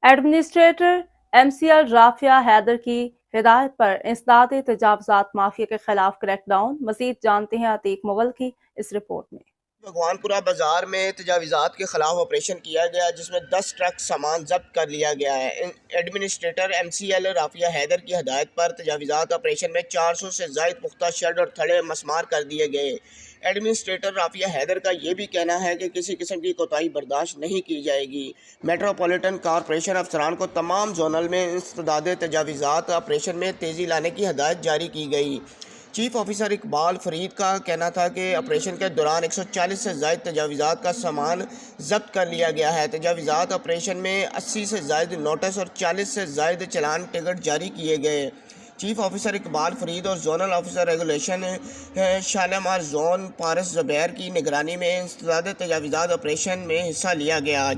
Administrator MCL Rafia Haider کی ہدایت پر انسداد تجاوزات مافیا کے خلاف کریک ڈاؤن۔ مزید جانتے ہیں عتیق مغل کی اس رپورٹ میں۔ بھگوان پورہ بازار میں تجاوزات کے خلاف آپریشن کیا گیا جس میں 10 ٹرک سامان ضبط کر لیا گیا ہے۔ ایڈمنسٹریٹر MCL رافیہ حیدر کی ہدایت پر تجاوزات آپریشن میں 400 سے زائد پختہ شیڈ اور تھڑے مسمار کر دیے گئے۔ ایڈمنسٹریٹر رافیہ حیدر کا یہ بھی کہنا ہے کہ کسی قسم کی کوتاہی برداشت نہیں کی جائے گی۔ میٹروپولیٹن کارپوریشن افسران کو تمام زونل میں انسداد تجاوزات آپریشن میں تیزی لانے کی ہدایت جاری کی گئی۔ چیف آفیسر اقبال فرید کا کہنا تھا کہ آپریشن کے دوران 140 سے زائد تجاوزات کا سامان ضبط کر لیا گیا ہے۔ تجاوزات آپریشن میں 80 سے زائد نوٹس اور 40 سے زائد چلان ٹکٹ جاری کیے گئے۔ چیف آفیسر اقبال فرید اور zonal officer regulation Shalimar zone Paras Zubair کی نگرانی میں انسداد تجاوزات آپریشن میں حصہ لیا گیا۔